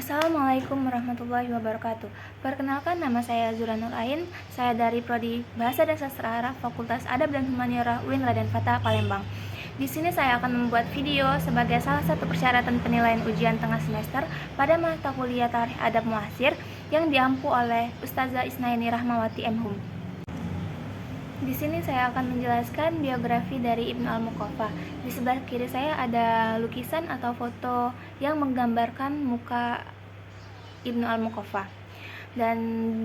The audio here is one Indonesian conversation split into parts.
Assalamualaikum warahmatullahi wabarakatuh. Perkenalkan, nama saya Zura Nur Ain. Saya dari Prodi Bahasa dan Sastra Arab, Fakultas Adab dan Humaniora UIN Raden Fatah, Palembang. Di sini saya akan membuat video sebagai salah satu persyaratan penilaian ujian tengah semester pada mata kuliah Tarikh Adab Muasir yang diampu oleh Ustazah Isnayani Rahmawati M.Hum. Di sini saya akan menjelaskan biografi dari Ibnu Al-Muqaffa. Di sebelah kiri saya ada lukisan atau foto yang menggambarkan muka Ibnu Al-Muqaffa. Dan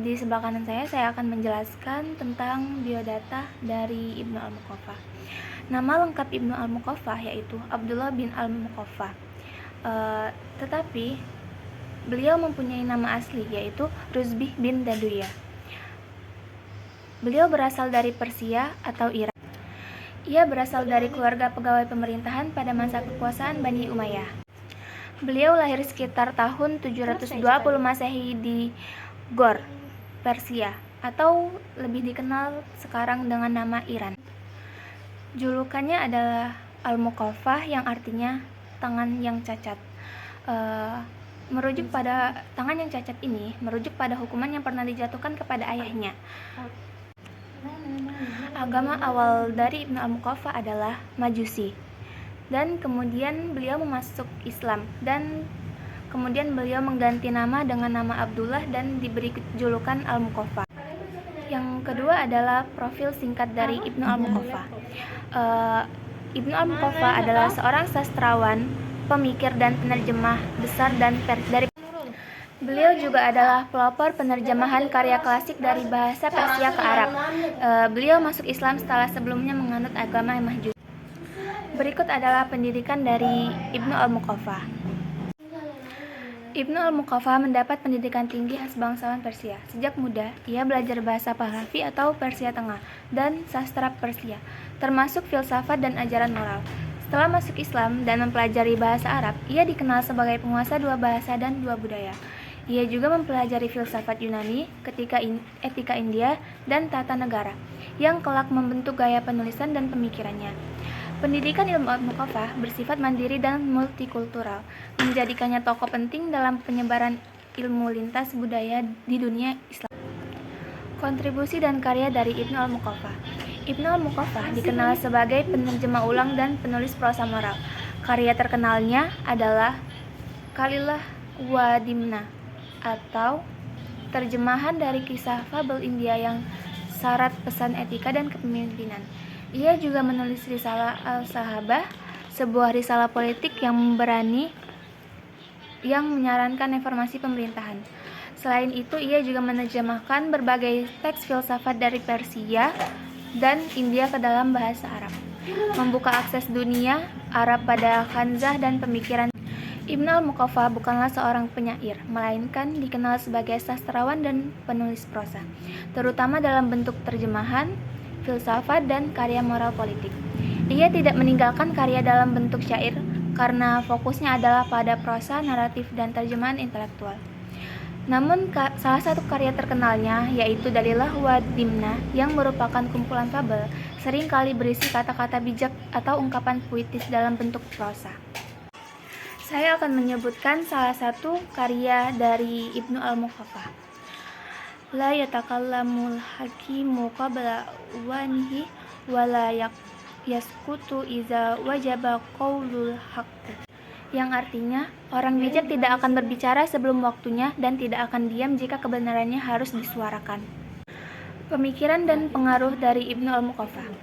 di sebelah kanan saya akan menjelaskan tentang biodata dari Ibnu Al-Muqaffa. Nama lengkap Ibnu Al-Muqaffa yaitu Abdullah bin Al-Muqaffa. Tetapi beliau mempunyai nama asli yaitu Rusbih bin Daduyah. Beliau berasal dari Persia atau Irak. Ia berasal dari keluarga pegawai pemerintahan pada masa kekuasaan Bani Umayyah. Beliau lahir sekitar tahun 720 Masehi di Ghor, Persia, atau lebih dikenal sekarang dengan nama Iran. Julukannya adalah Al-Muqaffah yang artinya tangan yang cacat. Merujuk pada tangan yang cacat ini merujuk pada hukuman yang pernah dijatuhkan kepada ayahnya. Agama awal dari Ibnu Al-Muqaffa adalah Majusi, dan kemudian beliau masuk Islam, dan kemudian beliau mengganti nama dengan nama Abdullah dan diberi julukan Al-Muqaffa. Yang kedua adalah profil singkat dari Ibnu Al-Muqaffa. Ibnu Al-Muqaffa adalah seorang sastrawan, pemikir dan penerjemah besar dari beliau juga adalah pelopor penerjemahan karya klasik dari bahasa Persia ke Arab. Beliau masuk Islam setelah sebelumnya menganut agama Majusi. Berikut adalah pendidikan dari Ibnu Al-Muqaffa. Ibnu Al-Muqaffa mendapat pendidikan tinggi khas bangsawan Persia. Sejak muda, ia belajar bahasa Pahlavi atau Persia Tengah dan sastra Persia, termasuk filsafat dan ajaran moral. Setelah masuk Islam dan mempelajari bahasa Arab, ia dikenal sebagai penguasa dua bahasa dan dua budaya. Ia juga mempelajari filsafat Yunani, etika India, dan tata negara, yang kelak membentuk gaya penulisan dan pemikirannya. Pendidikan ilmu Al-Muqaffa bersifat mandiri dan multikultural, menjadikannya tokoh penting dalam penyebaran ilmu lintas budaya di dunia Islam. Kontribusi dan karya dari Ibnu Al-Muqaffa. Ibnu Al-Muqaffa dikenal sebagai penerjemah ulang dan penulis prosa moral. Karya terkenalnya adalah Kalilah wa Dimna, atau terjemahan dari kisah fabel India yang syarat pesan etika dan kepemimpinan. Ia juga menulis Risalah Al-Sahabah, sebuah risalah politik yang menyarankan reformasi pemerintahan. Selain itu, ia juga menerjemahkan berbagai teks filsafat dari Persia dan India ke dalam bahasa Arab, membuka akses dunia Arab pada khanzah dan pemikiran. Ibnu Al-Muqaffa bukanlah seorang penyair, melainkan dikenal sebagai sastrawan dan penulis prosa, terutama dalam bentuk terjemahan, filsafat, dan karya moral politik. Ia tidak meninggalkan karya dalam bentuk syair karena fokusnya adalah pada prosa, naratif, dan terjemahan intelektual. Namun salah satu karya terkenalnya yaitu Dalilah wa Dimna yang merupakan kumpulan fabel, sering kali berisi kata-kata bijak atau ungkapan puitis dalam bentuk prosa. Saya akan menyebutkan salah satu karya dari Ibnu Al-Muqaffa. La yatakallamul hakimu qabla wanihi wa la yaskutu iza wajaba qaulul haqq. Yang artinya, orang bijak tidak akan berbicara sebelum waktunya dan tidak akan diam jika kebenarannya harus disuarakan. Pemikiran dan pengaruh dari Ibnu Al-Muqaffa.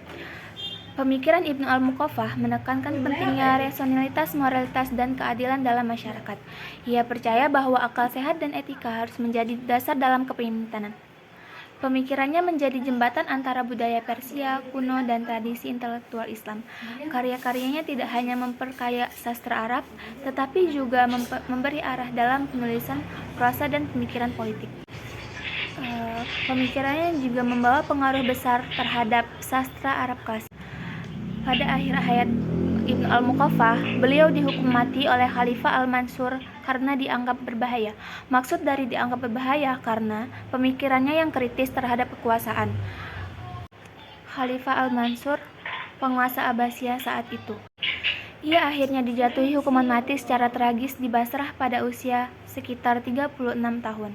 Pemikiran Ibnu Al-Muqaffa menekankan pentingnya rasionalitas, moralitas, dan keadilan dalam masyarakat. Ia percaya bahwa akal sehat dan etika harus menjadi dasar dalam kepemimpinan. Pemikirannya menjadi jembatan antara budaya Persia kuno dan tradisi intelektual Islam. Karya-karyanya tidak hanya memperkaya sastra Arab, tetapi juga memberi arah dalam penulisan prosa dan pemikiran politik. Pemikirannya juga membawa pengaruh besar terhadap sastra Arab klasik. Pada akhir hayat Ibnu Al-Muqaffa, beliau dihukum mati oleh Khalifah Al-Mansur karena dianggap berbahaya. Maksud dari dianggap berbahaya karena pemikirannya yang kritis terhadap kekuasaan. Khalifah Al-Mansur, penguasa Abbasiyah saat itu. Ia akhirnya dijatuhi hukuman mati secara tragis di Basrah pada usia sekitar 36 tahun.